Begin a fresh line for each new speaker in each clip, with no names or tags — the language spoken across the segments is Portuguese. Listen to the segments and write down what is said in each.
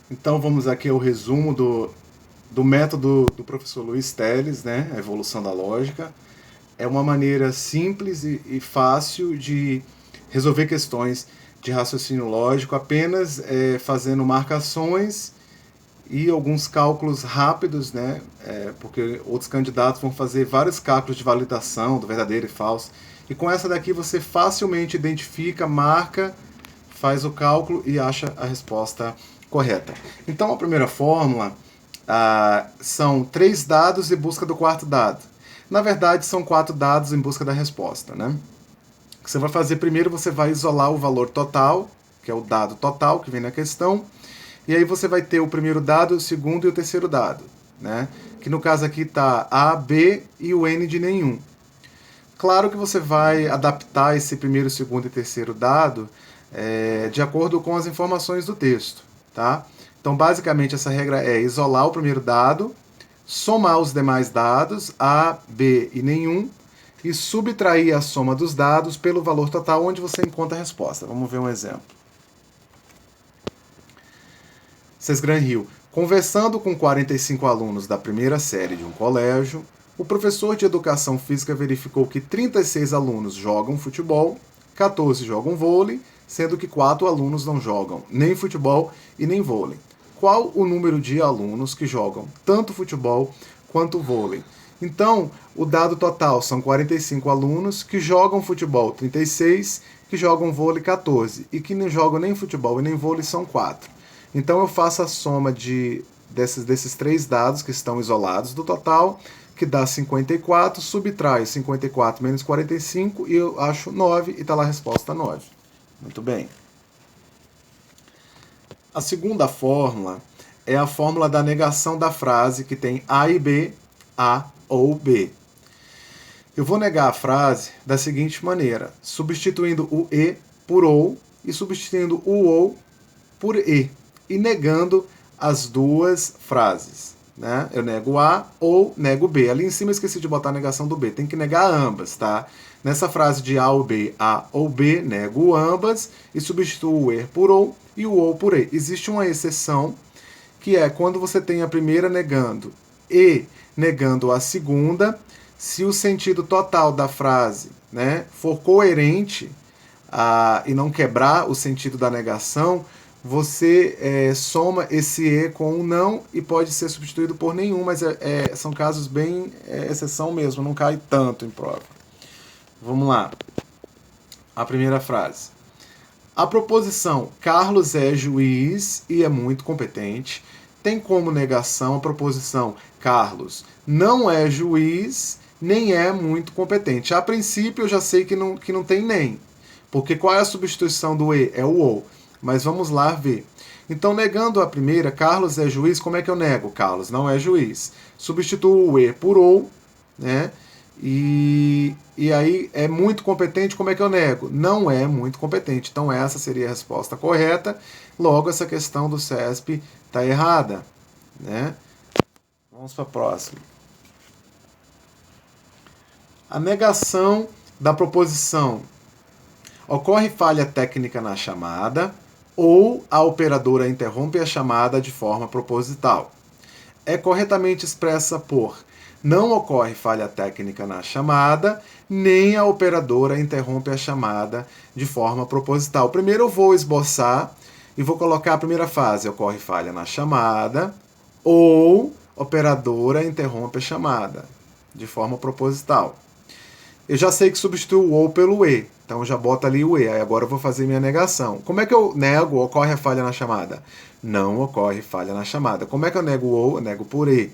Então vamos aqui ao resumo do método do professor Luiz Teles, né? A evolução da lógica. É uma maneira simples e fácil de resolver questões de raciocínio lógico, apenas fazendo marcações e alguns cálculos rápidos, né? Porque outros candidatos vão fazer vários cálculos de validação do verdadeiro e falso. E com essa daqui você facilmente identifica, marca, faz o cálculo e acha a resposta correta. Então a primeira fórmula são 3 dados em busca do quarto dado. Na verdade, são 4 dados em busca da resposta, né? O que você vai fazer primeiro, você vai isolar o valor total, que é o dado total que vem na questão, e aí você vai ter o primeiro dado, o segundo e o terceiro dado, né? Que no caso aqui está A, B e o N de nenhum. Claro que você vai adaptar esse primeiro, segundo e terceiro dado de acordo com as informações do texto, tá? Então, basicamente, essa regra é isolar o primeiro dado, somar os demais dados, A, B e nenhum, e subtrair a soma dos dados pelo valor total onde você encontra a resposta. Vamos ver um exemplo. Sesgran Hill. Conversando com 45 alunos da primeira série de um colégio, o professor de educação física verificou que 36 alunos jogam futebol, 14 jogam vôlei, sendo que 4 alunos não jogam nem futebol e nem vôlei. Qual o número de alunos que jogam tanto futebol quanto vôlei? Então, o dado total são 45 alunos que jogam futebol, 36, que jogam vôlei, 14, e que não jogam nem futebol e nem vôlei são 4. Então eu faço a soma desses 3 dados que estão isolados do total, que dá 54, subtraio 54 menos 45 e eu acho 9 e está lá a resposta 9. Muito bem. A segunda fórmula é a fórmula da negação da frase que tem A e B, A ou B. Eu vou negar a frase da seguinte maneira, substituindo o E por OU e substituindo o OU por E, e negando as duas frases. Né? Eu nego A ou nego B. Ali em cima eu esqueci de botar a negação do B. Tem que negar ambas, tá? Nessa frase de A ou B, A ou B, nego ambas e substituo o E por OU e o OU por E. Existe uma exceção, que é quando você tem a primeira negando e negando a segunda, se o sentido total da frase, né, for coerente e não quebrar o sentido da negação, você soma esse E com um não e pode ser substituído por nenhum, mas são casos bem exceção mesmo, não cai tanto em prova. Vamos lá. A primeira frase. A proposição Carlos é juiz e é muito competente tem como negação a proposição Carlos não é juiz nem é muito competente. A princípio eu já sei que não tem nem, porque qual é a substituição do E? É o OU. Mas vamos lá ver. Então, negando a primeira, Carlos é juiz, como é que eu nego? Carlos não é juiz. Substituo o E por OU, né? E aí é muito competente, como é que eu nego? Não é muito competente. Então, essa seria a resposta correta. Logo, essa questão do CESP está errada, né? Vamos para a próxima. A negação da proposição. Ocorre falha técnica na chamada ou a operadora interrompe a chamada de forma proposital. É corretamente expressa por não ocorre falha técnica na chamada, nem a operadora interrompe a chamada de forma proposital. Primeiro eu vou esboçar e vou colocar a primeira frase. Ocorre falha na chamada ou operadora interrompe a chamada de forma proposital. Eu já sei que substituo o OU pelo E. Então já bota ali o E. Aí agora eu vou fazer minha negação. Como é que eu nego ocorre a falha na chamada? Não ocorre falha na chamada. Como é que eu nego o OU? Eu nego por E.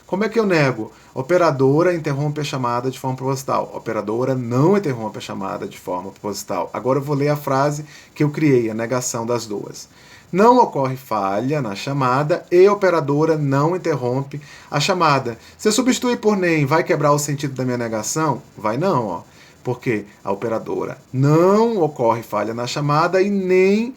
Como é que eu nego? Operadora interrompe a chamada de forma proposital. Operadora não interrompe a chamada de forma proposital. Agora eu vou ler a frase que eu criei, a negação das duas. Não ocorre falha na chamada e a operadora não interrompe a chamada. Se eu substituir por nem, vai quebrar o sentido da minha negação? Vai não, ó. Porque a operadora não ocorre falha na chamada e nem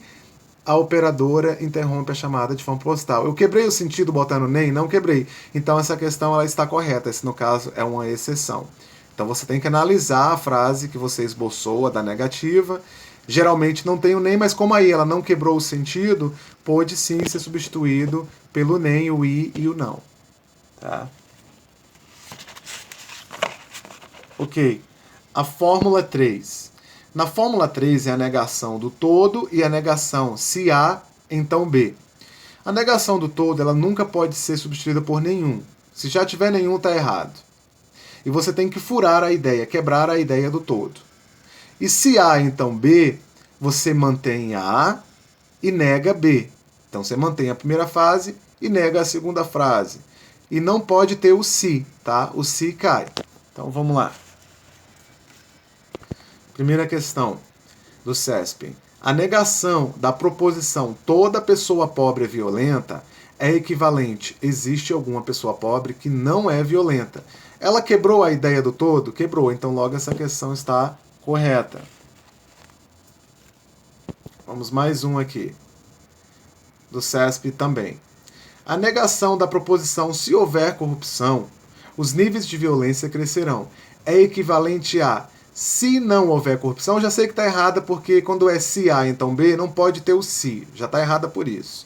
a operadora interrompe a chamada de forma proposital. Eu quebrei o sentido botando nem? Não quebrei. Então essa questão ela está correta. Esse, no caso, é uma exceção. Então você tem que analisar a frase que você esboçou, a da negativa, Geralmente não tem o nem, mas como aí ela não quebrou o sentido, pode sim ser substituído pelo nem, o i e o não. Tá? Ok. A fórmula 3. Na fórmula 3 é a negação do todo e a negação se A, então B. A negação do todo ela nunca pode ser substituída por nenhum. Se já tiver nenhum, está errado. E você tem que furar a ideia, quebrar a ideia do todo. E se A, então B, você mantém A e nega B. Então você mantém a primeira frase e nega a segunda frase. E não pode ter o se, tá? O se cai. Então vamos lá. Primeira questão do CESP. A negação da proposição toda pessoa pobre é violenta é equivalente. Existe alguma pessoa pobre que não é violenta. Ela quebrou a ideia do todo? Quebrou. Então logo essa questão está correta. Vamos mais um aqui. Do CESP também. A negação da proposição se houver corrupção, os níveis de violência crescerão. É equivalente a se não houver corrupção. Já sei que está errada porque quando é se A, então B, não pode ter o se. Já está errada por isso.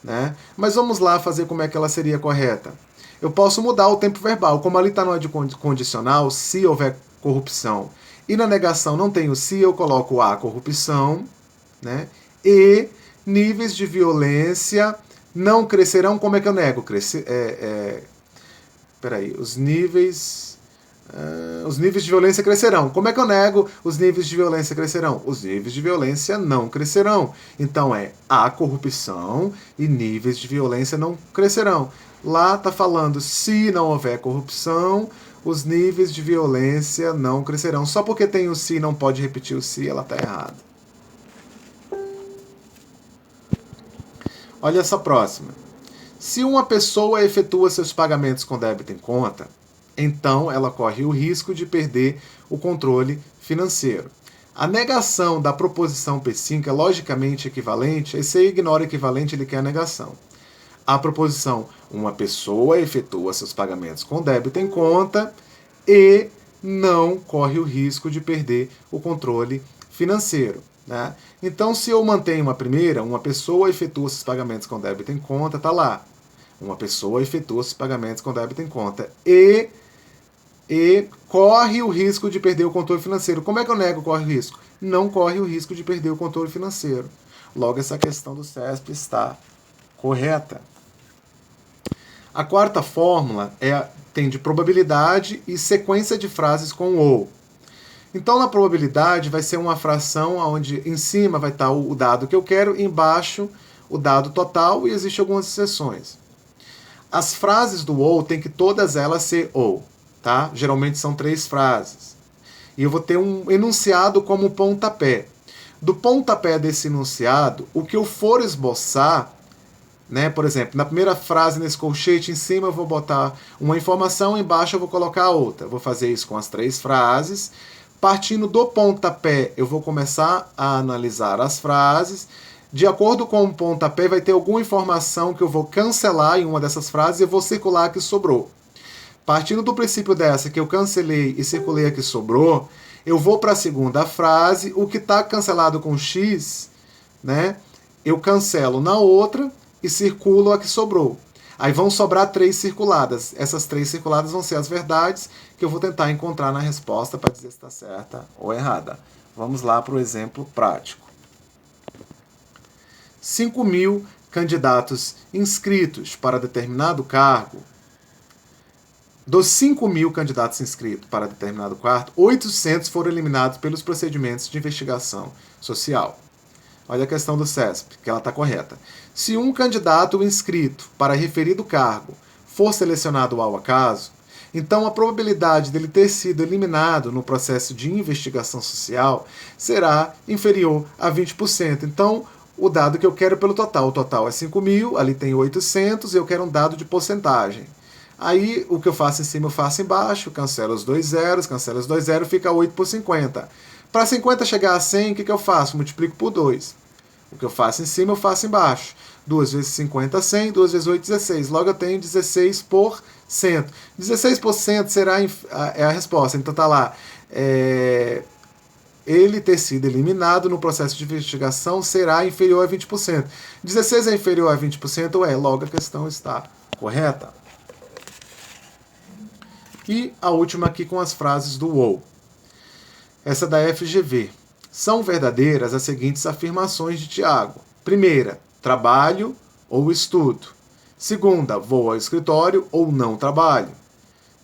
Né? Mas vamos lá fazer como é que ela seria correta. Eu posso mudar o tempo verbal. Como ali está no condicional, se houver corrupção. E na negação não tem o se, eu coloco a corrupção. Né? E níveis de violência não crescerão. Como é que eu nego? Peraí, os níveis de violência crescerão. Como é que eu nego os níveis de violência crescerão? Os níveis de violência não crescerão. Então é a corrupção e níveis de violência não crescerão. Lá está falando se não houver corrupção, os níveis de violência não crescerão. Só porque tem o se não pode repetir o se, ela está errada. Olha essa próxima. Se uma pessoa efetua seus pagamentos com débito em conta, então ela corre o risco de perder o controle financeiro. A negação da proposição P5 é logicamente equivalente, esse aí ignora equivalente, ele quer a negação. A proposição, uma pessoa efetua seus pagamentos com débito em conta e não corre o risco de perder o controle financeiro. Né? Então, se eu mantenho uma primeira, uma pessoa efetua seus pagamentos com débito em conta, está lá. Uma pessoa efetua seus pagamentos com débito em conta e corre o risco de perder o controle financeiro. Como é que eu nego corre o risco? Não corre o risco de perder o controle financeiro. Logo, essa questão do CESP está correta. A quarta fórmula tem de probabilidade e sequência de frases com ou. Então, na probabilidade, vai ser uma fração onde em cima vai estar o dado que eu quero, e embaixo o dado total, e existem algumas exceções. As frases do ou tem que todas elas ser ou. Tá? Geralmente são 3 frases. E eu vou ter um enunciado como pontapé. Do pontapé desse enunciado, o que eu for esboçar, né, por exemplo, na primeira frase nesse colchete, em cima eu vou botar uma informação, embaixo eu vou colocar outra. Vou fazer isso com as 3 frases. Partindo do pontapé, eu vou começar a analisar as frases. De acordo com o pontapé, vai ter alguma informação que eu vou cancelar em uma dessas frases e eu vou circular a que sobrou. Partindo do princípio dessa que eu cancelei e circulei a que sobrou, eu vou para a segunda frase, o que está cancelado com X, né, eu cancelo na outra e circulo a que sobrou. Aí vão sobrar 3 circuladas. Essas 3 circuladas vão ser as verdades que eu vou tentar encontrar na resposta para dizer se está certa ou errada. Vamos lá para o exemplo prático. 5.000 candidatos inscritos para determinado cargo. Dos 5.000 candidatos inscritos para determinado cargo, 800 foram eliminados pelos procedimentos de investigação social. Olha a questão do CESP, que ela está correta. Se um candidato inscrito para referido cargo for selecionado ao acaso, então a probabilidade dele ter sido eliminado no processo de investigação social será inferior a 20%. Então, o dado que eu quero pelo total, o total é 5.000, ali tem 800, e eu quero um dado de porcentagem. Aí, o que eu faço em cima, eu faço embaixo, cancelo os 2 zeros, fica 8 por 50. Para 50 chegar a 100, o que eu faço? Multiplico por 2. O que eu faço em cima, eu faço embaixo. 2 vezes 50, 100, 2 vezes 8, 16. Logo, eu tenho 16%. 16% será a resposta. Então, tá lá. ele ter sido eliminado no processo de investigação será inferior a 20%. 16 é inferior a 20%? Logo a questão está correta. E a última aqui com as frases do UOL. Essa da FGV. São verdadeiras as seguintes afirmações de Tiago. Primeira, trabalho ou estudo. Segunda, vou ao escritório ou não trabalho.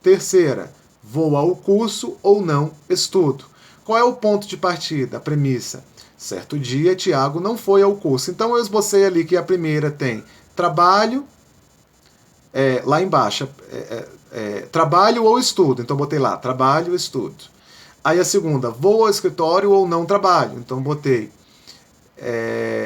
Terceira, vou ao curso ou não estudo. Qual é o ponto de partida? A premissa. Certo dia, Tiago não foi ao curso. Então eu esbocei ali que a primeira tem trabalho, lá embaixo, trabalho ou estudo. Então botei lá, trabalho ou estudo. Aí a segunda, vou ao escritório ou não trabalho. Então botei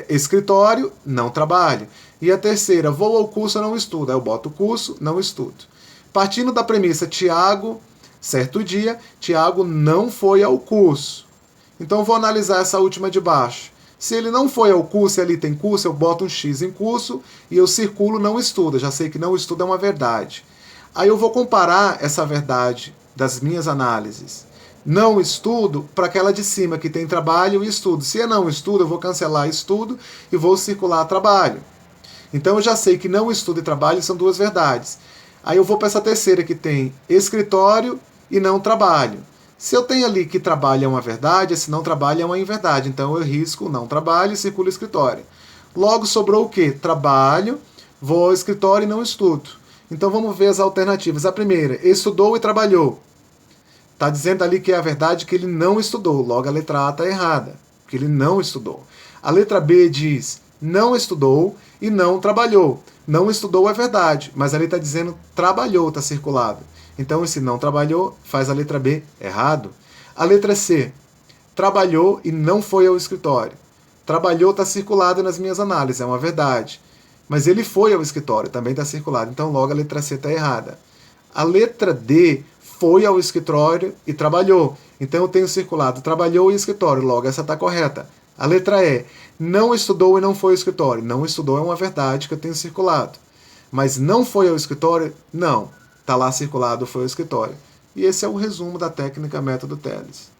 escritório, não trabalho. E a terceira, vou ao curso ou não estudo. Aí eu boto curso, não estudo. Partindo da premissa, Tiago, certo dia, Tiago não foi ao curso. Então vou analisar essa última de baixo. Se ele não foi ao curso e ali tem curso, eu boto um X em curso e eu circulo não estuda. Já sei que não estuda é uma verdade. Aí eu vou comparar essa verdade das minhas análises. Não estudo para aquela de cima que tem trabalho e estudo. Se é não estudo, eu vou cancelar estudo e vou circular trabalho. Então eu já sei que não estudo e trabalho são duas verdades. Aí eu vou para essa terceira que tem escritório e não trabalho. Se eu tenho ali que trabalho é uma verdade, esse não trabalho é uma inverdade. Então eu risco não trabalho e circulo escritório. Logo sobrou o quê? Trabalho, vou ao escritório e não estudo. Então vamos ver as alternativas. A primeira, estudou e trabalhou. Está dizendo ali que é a verdade que ele não estudou. Logo a letra A está errada, porque ele não estudou. A letra B diz não estudou e não trabalhou. Não estudou é verdade, mas ali está dizendo trabalhou, está circulado. Então esse não trabalhou faz a letra B errado. A letra C, trabalhou e não foi ao escritório. Trabalhou está circulado nas minhas análises, é uma verdade. Mas ele foi ao escritório, também está circulado. Então logo a letra C está errada. A letra D, foi ao escritório e trabalhou. Então eu tenho circulado trabalhou e escritório, logo essa está correta. A letra E, não estudou e não foi ao escritório. Não estudou é uma verdade que eu tenho circulado. Mas não foi ao escritório? Não. Está lá circulado, foi ao escritório. E esse é o resumo da técnica método Teles.